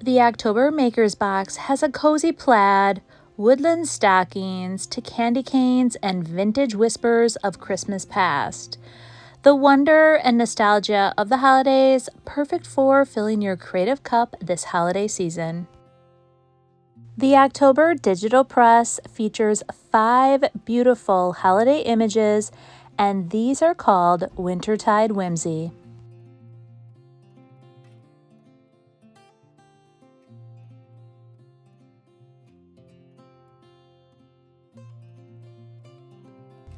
The October Makers Box has a cozy plaid, woodland stockings to candy canes and vintage whispers of Christmas past. The wonder and nostalgia of the holidays, perfect for filling your creative cup this holiday season. The October Digital Press features 5 beautiful holiday images, and these are called Wintertide Whimsy.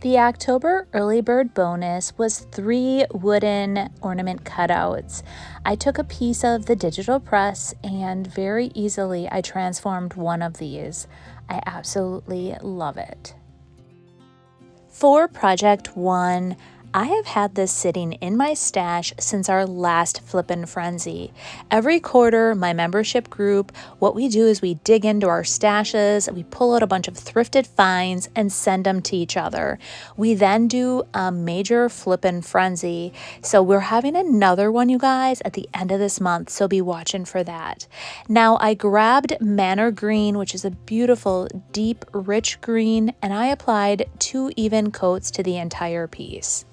The October early bird bonus was 3 wooden ornament cutouts. I took a piece of the digital press and very easily I transformed one of these. I absolutely love it. For Project 1, I have had this sitting in my stash since our last Flippin' Frenzy. Every quarter, my membership group, what we do is we dig into our stashes, we pull out a bunch of thrifted finds and send them to each other. We then do a major Flippin' Frenzy. So we're having another one, you guys, at the end of this month, so be watching for that. Now, I grabbed Manor Green, which is a beautiful, deep, rich green, and I applied 2 even coats to the entire piece.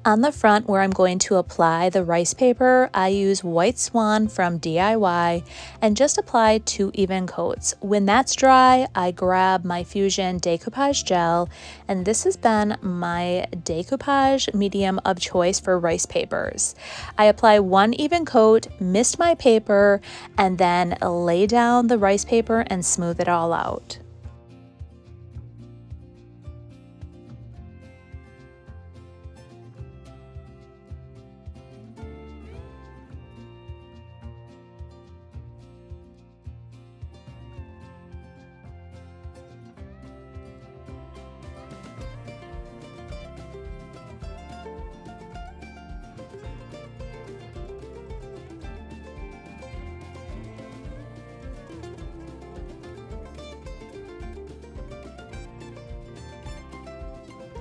On the front where I'm going to apply the rice paper, I use White Swan from DIY and just apply 2 even coats. When that's dry, I grab my Fusion Découpage gel, and this has been my Découpage medium of choice for rice papers. I apply 1 even coat, mist my paper, and then lay down the rice paper and smooth it all out.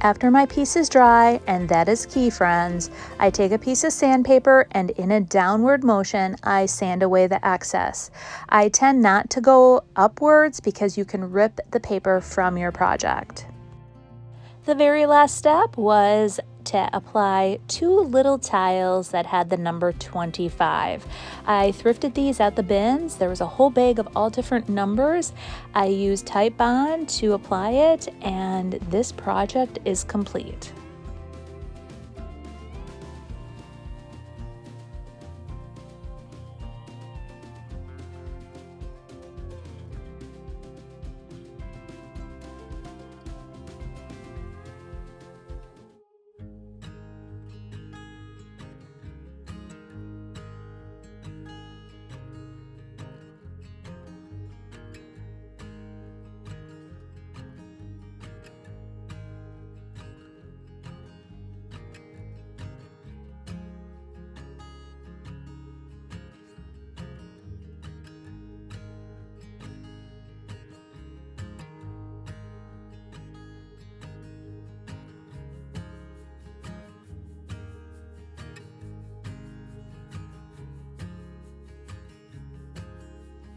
After my piece is dry, and that is key, friends, I take a piece of sandpaper and in a downward motion, I sand away the excess. I tend not to go upwards because you can rip the paper from your project. The very last step was to apply 2 little tiles that had the number 25. I thrifted these at the bins. There was a whole bag of all different numbers. I used Type Bond to apply it, and this project is complete.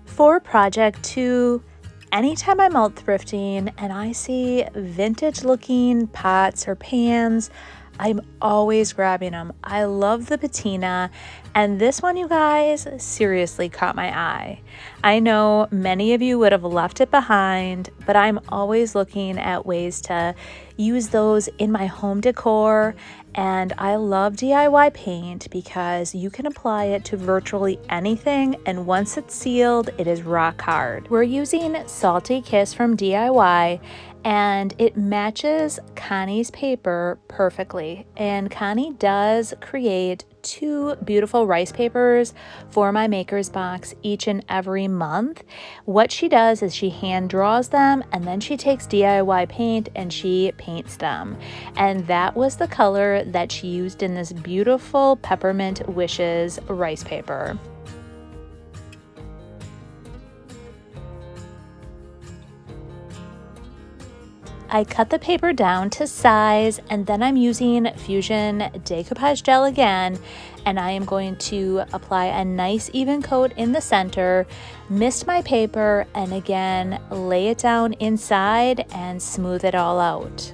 For Project 2, anytime I'm out thrifting and I see vintage looking pots or pans, I'm always grabbing them. I love the patina, and this one, you guys, seriously caught my eye. I know many of you would have left it behind, but I'm always looking at ways to use those in my home decor. And I love DIY paint because you can apply it to virtually anything, and once it's sealed, it is rock hard. We're using Salty Kiss from DIY, and it matches Connie's paper perfectly. And Connie does create 2 beautiful rice papers for my maker's box each and every month. What she does is she hand draws them, and then she takes DIY paint and she paints them. And that was the color that she used in this beautiful Peppermint Wishes rice paper. I cut the paper down to size, and then I'm using Fusion Découpage gel again, and I am going to apply a nice even coat in the center, mist my paper, and again lay it down inside and smooth it all out.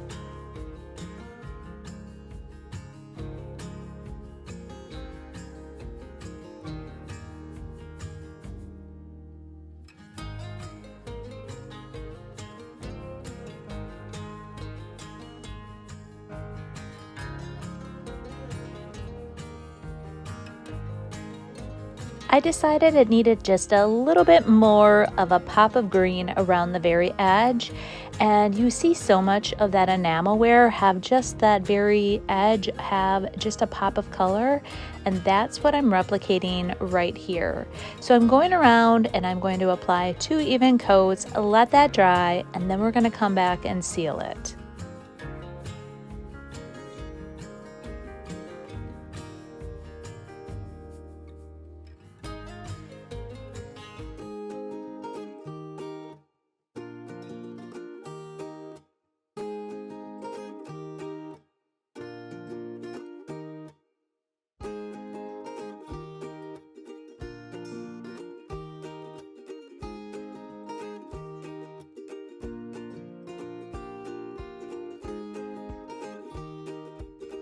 I decided it needed just a little bit more of a pop of green around the very edge, and you see so much of that enamel wear have just that very edge have just a pop of color, and that's what I'm replicating right here. So I'm going around and I'm going to apply 2 even coats, let that dry, and then we're going to come back and seal it.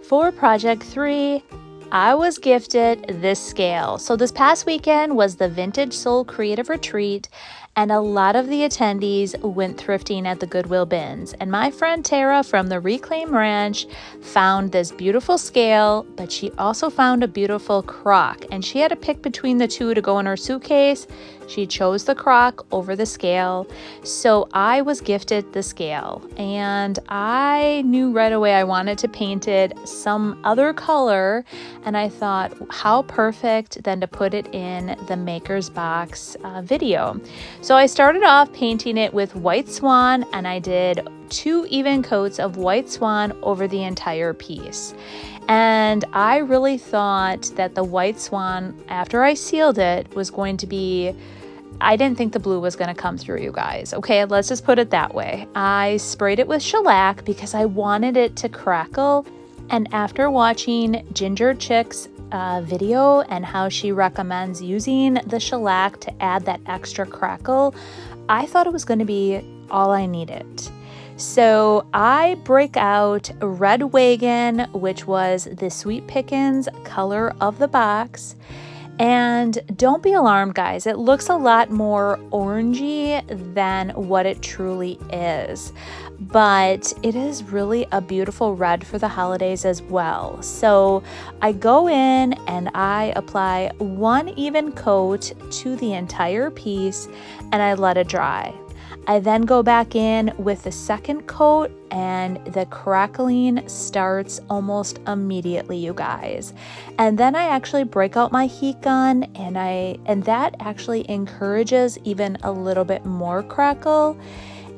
For project 3, I was gifted this scale. So this past weekend was the Vintage Soul Creative Retreat, and a lot of the attendees went thrifting at the Goodwill bins. And my friend Tara from the Reclaim Ranch found this beautiful scale, but she also found a beautiful crock, and she had to pick between the two to go in her suitcase. She chose the crock over the scale. So I was gifted the scale, and I knew right away I wanted to paint it some other color, and I thought how perfect then to put it in the Maker's Box video. So I started off painting it with White Swan, and I did 2 even coats of White Swan over the entire piece. And I really thought that the White Swan, after I sealed it, was going to be, I didn't think the blue was going to come through, you guys. Okay, let's just put it that way. I sprayed it with shellac because I wanted it to crackle. And after watching Ginger Chick's video and how she recommends using the shellac to add that extra crackle, I thought it was going to be all I needed. So I break out Red Wagon, which was the Sweet Pickins color of the box. And don't be alarmed, guys. It looks a lot more orangey than what it truly is. But it is really a beautiful red for the holidays as well. So I go in and I apply 1 even coat to the entire piece and I let it dry. I then go back in with the second coat, and the crackling starts almost immediately, you guys. And then I actually break out my heat gun, and that actually encourages even a little bit more crackle.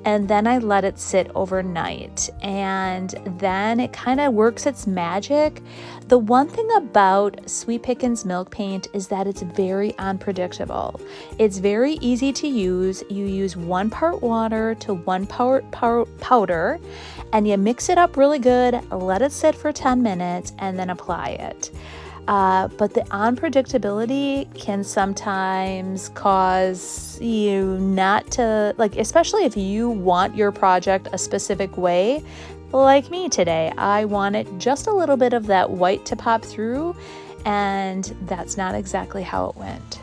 And then I let it sit overnight, and then it kind of works its magic. The one thing about Sweet Pickins milk paint is that it's very unpredictable. It's very easy to use. You use 1 part water to 1 part powder, and you mix it up really good, let it sit for 10 minutes, and then apply it. But the unpredictability can sometimes cause you not to, like, especially if you want your project a specific way. Like me today, I wanted just a little bit of that white to pop through, and that's not exactly how it went.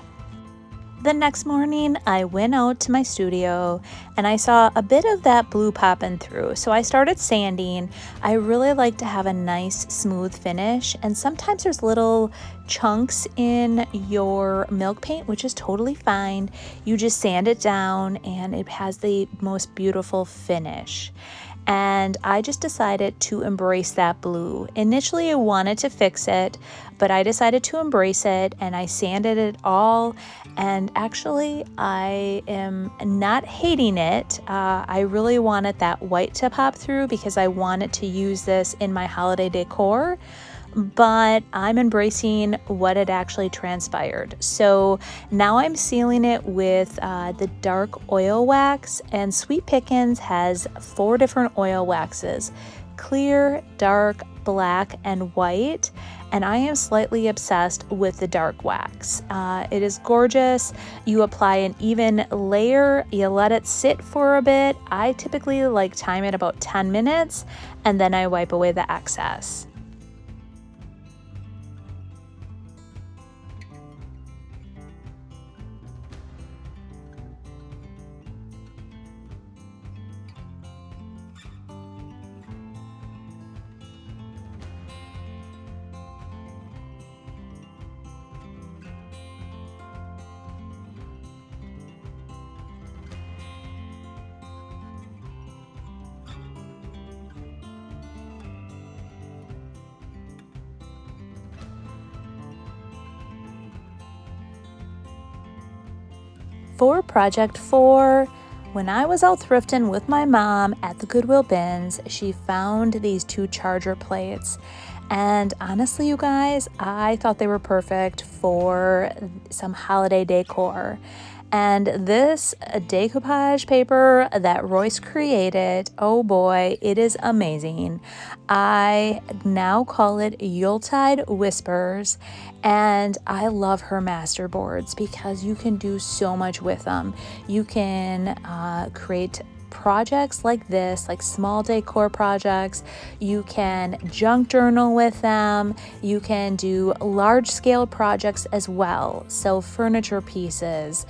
The next morning, I went out to my studio and I saw a bit of that blue popping through. So I started sanding. I really like to have a nice smooth finish, and sometimes there's little chunks in your milk paint, which is totally fine. You just sand it down and it has the most beautiful finish. And I just decided to embrace that blue. Initially, I wanted to fix it, but I decided to embrace it and I sanded it all. And actually, I am not hating it. I really wanted that white to pop through because I wanted to use this in my holiday decor. but I'm embracing what had actually transpired. So now I'm sealing it with the dark oil wax, and Sweet Pickins has 4 different oil waxes: clear, dark, black, and white. And I am slightly obsessed with the dark wax. It is gorgeous. You apply an even layer, you let it sit for a bit. I typically like time it about 10 minutes, and then I wipe away the excess. For project 4, when I was out thrifting with my mom at the Goodwill bins, she found these 2 charger plates. And honestly, you guys, I thought they were perfect for some holiday decor. And this decoupage paper that Royce created, oh boy, it is amazing. I now call it Yuletide Whispers, and I love her master boards because you can do so much with them. You can create projects like this, like small decor projects. You can junk journal with them. You can do large scale projects as well. So furniture pieces,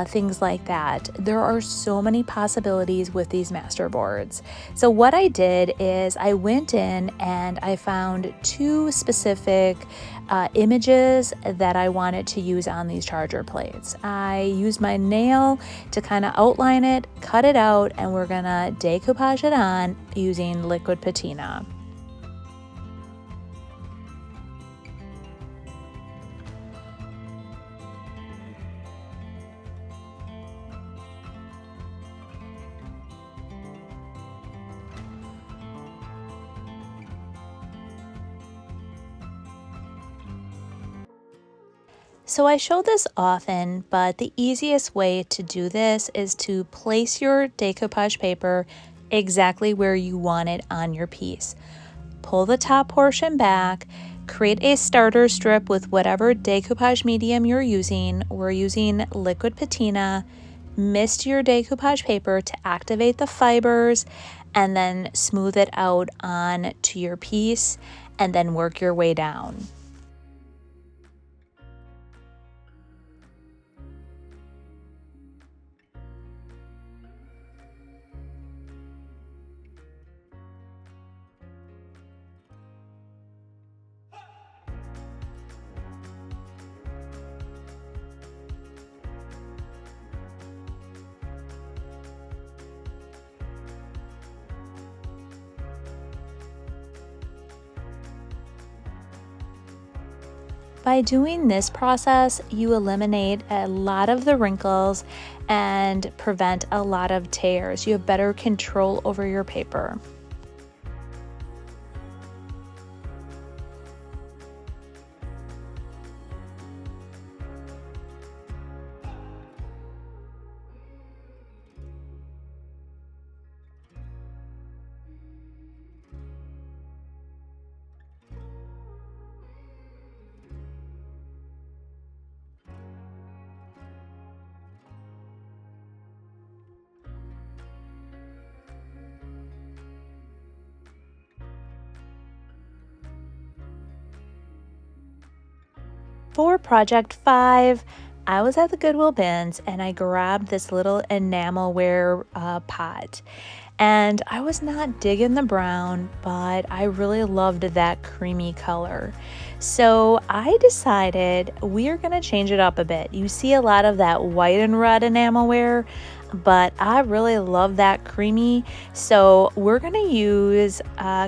things like that. There are so many possibilities with these master boards. So what I did is I went in and I found 2 specific images that I wanted to use on these charger plates. I used my nail to kind of outline it, cut it out, and we're gonna decoupage it on using liquid patina. So I show this often, but the easiest way to do this is to place your decoupage paper exactly where you want it on your piece. Pull the top portion back, create a starter strip with whatever decoupage medium you're using. We're using liquid patina. Mist your decoupage paper to activate the fibers, and then smooth it out on to your piece, and then work your way down. By doing this process, you eliminate a lot of the wrinkles and prevent a lot of tears. You have better control over your paper. For project 5, I was at the Goodwill bins and I grabbed this little enamelware pot. And I was not digging the brown, but I really loved that creamy color. So I decided we are going to change it up a bit. You see a lot of that white and red enamelware, but I really love that creamy. So we're going to use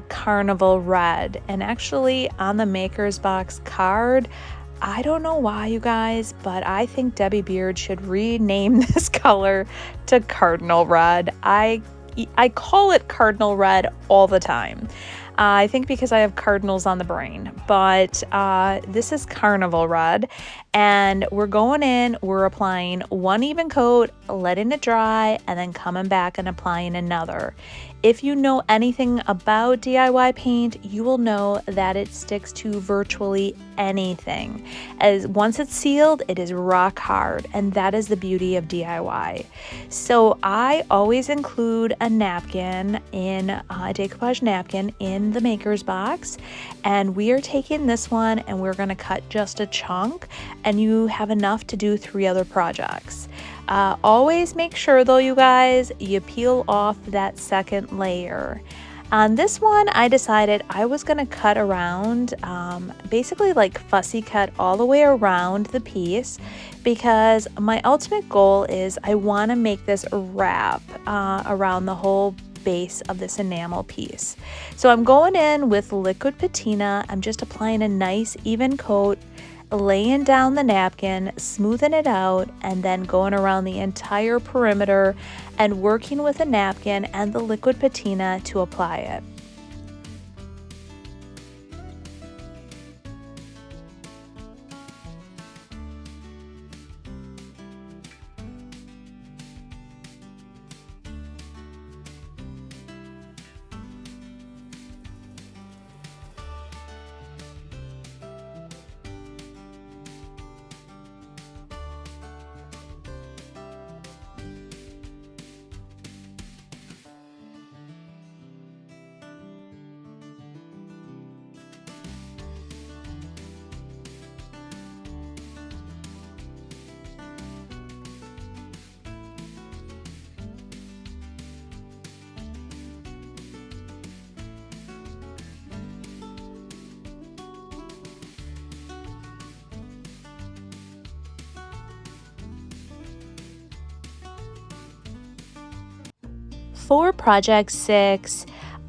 Carnival red. And actually on the Maker's Box card, I don't know why, you guys, but I think Debbie Beard should rename this color to Cardinal Red. I call it Cardinal Red all the time. I think because I have cardinals on the brain, but this is Carnival red, and we're going in, we're applying one even coat, letting it dry, and then coming back and applying another. If you know anything about DIY paint, you will know that it sticks to virtually anything. As once it's sealed, it is rock hard, and that is the beauty of DIY. So I always include a napkin in a decoupage napkin in the maker's box, and we are taking this one and we're going to cut just a chunk, and you have enough to do 3 other projects. Always make sure though, you guys, you peel off that second layer. On this one, I decided I was going to cut around, basically like fussy cut all the way around the piece, because my ultimate goal is I want to make this wrap around the whole base of this enamel piece. So I'm going in with liquid patina. I'm just applying a nice even coat, laying down the napkin, smoothing it out, and then going around the entire perimeter and working with a napkin and the liquid patina to apply it. For project 6,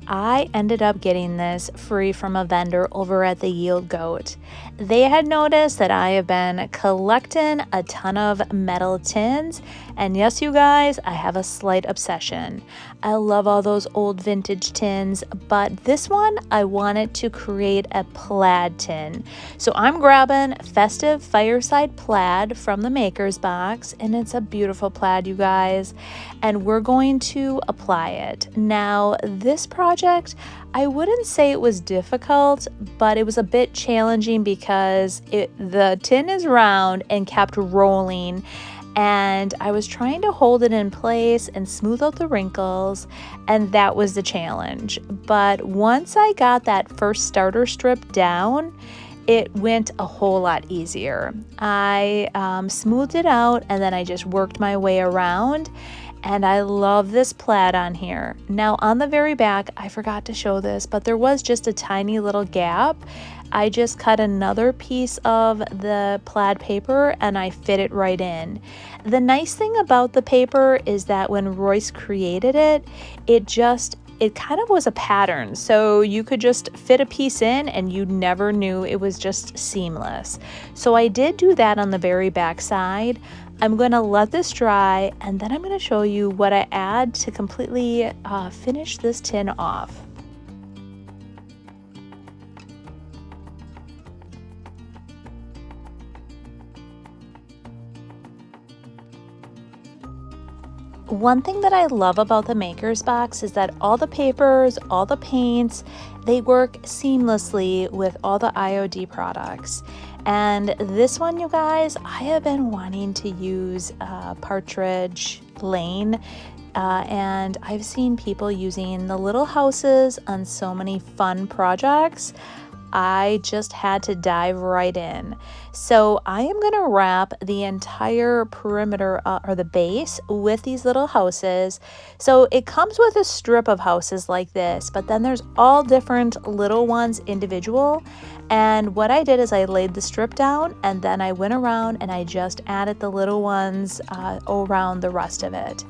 I ended up getting this free from a vendor over at the Yield Goat. They had noticed that I have been collecting a ton of metal tins, and yes, you guys, I have a slight obsession. I love all those old vintage tins, but this one I wanted to create a plaid tin. So I'm grabbing Festive Fireside Plaid from the Maker's Box, and it's a beautiful plaid, you guys, and we're going to apply it. Now, this project, I wouldn't say it was difficult, but it was a bit challenging because the tin is round and kept rolling, and I was trying to hold it in place and smooth out the wrinkles, and that was the challenge. But once I got that first starter strip down, it went a whole lot easier. I smoothed it out, and then I just worked my way around, and I love this plaid on here. Now on the very back, I forgot to show this, but there was just a tiny little gap. I just cut another piece of the plaid paper and I fit it right in. The nice thing about the paper is that when Royce created it, it kind of was a pattern. So you could just fit a piece in and you never knew. It was just seamless. So I did do that on the very back side. I'm going to let this dry, and then I'm going to show you what I add to completely finish this tin off. One thing that I love about the Maker's Box is that all the papers, all the paints, they work seamlessly with all the IOD products. And this one, you guys, I have been wanting to use Partridge Lane, and I've seen people using the little houses on so many fun projects. I just had to dive right in. So I am going to wrap the entire perimeter or the base with these little houses. So it comes with a strip of houses like this, but then there's all different little ones individual. And what I did is I laid the strip down, and then I went around and I just added the little ones around the rest of it.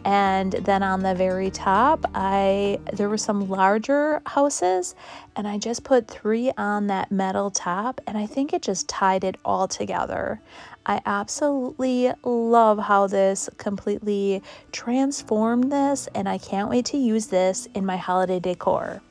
And then on the very top, there were some larger houses, and I just put 3 on that metal top, and I think it just tied it all together. I absolutely love how this completely transformed this, and I can't wait to use this in my holiday decor.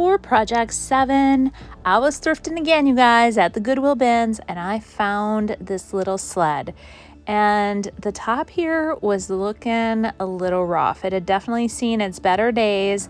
For project 7, I was thrifting again, you guys, at the Goodwill bins, and I found this little sled. And the top here was looking a little rough. It had definitely seen its better days.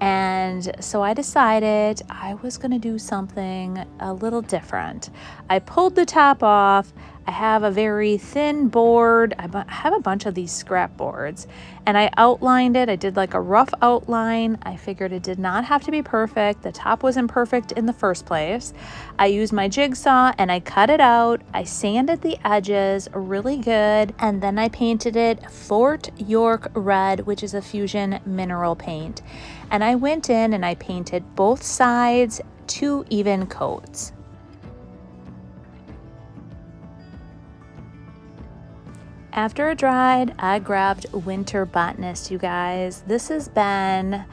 And so I decided I was going to do something a little different. I pulled the top off. I have a very thin board. I have a bunch of these scrap boards, and I outlined it. I did like a rough outline. I figured it did not have to be perfect. The top wasn't perfect in the first place. I used my jigsaw and I cut it out. I sanded the edges really good, and then I painted it Fort York Red, which is a fusion mineral paint. And I went in and I painted both sides 2 even coats. After it dried, I grabbed Winter Botanist, you guys. This has been,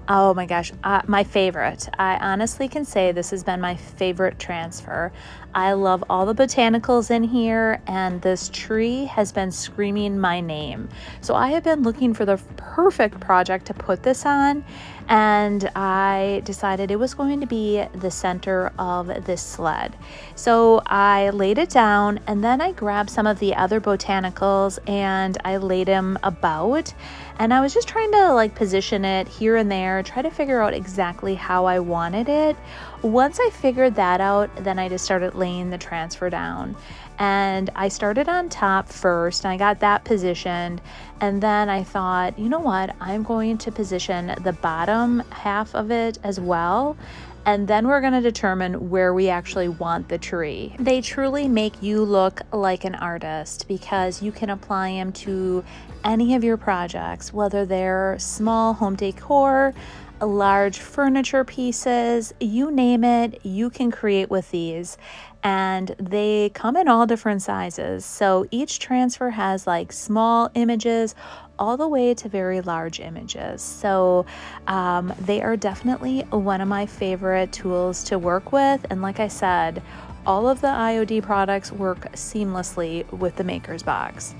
oh my gosh, my favorite. I honestly can say this has been my favorite transfer. I love all the botanicals in here, and this tree has been screaming my name. So I have been looking for the perfect project to put this on, and I decided it was going to be the center of this sled. So I laid it down, and then I grabbed some of the other botanicals and I laid them about, and I was just trying to like position it here and there, try to figure out exactly how I wanted it. Once I figured that out, then I just started laying the transfer down. And I started on top first, and I got that positioned. And then I thought, you know what? I'm going to position the bottom half of it as well. And then we're going to determine where we actually want the tree. They truly make you look like an artist because you can apply them to any of your projects, whether they're small home decor, large furniture pieces, you name it, you can create with these. And they come in all different sizes. So each transfer has like small images all the way to very large images. So they are definitely one of my favorite tools to work with. And like I said, all of the IOD products work seamlessly with the Maker's Box.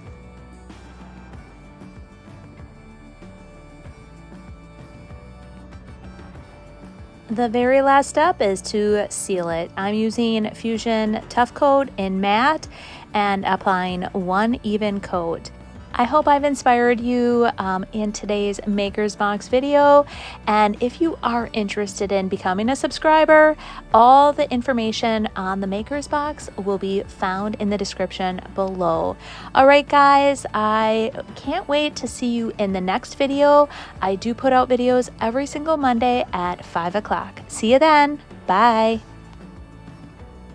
The very last step is to seal it. I'm using Fusion Tough Coat in matte and applying 1 even coat. I hope I've inspired you in today's Maker's Box video. And if you are interested in becoming a subscriber, all the information on the Maker's Box will be found in the description below. All right, guys, I can't wait to see you in the next video. I do put out videos every single Monday at 5 o'clock. See you then. Bye.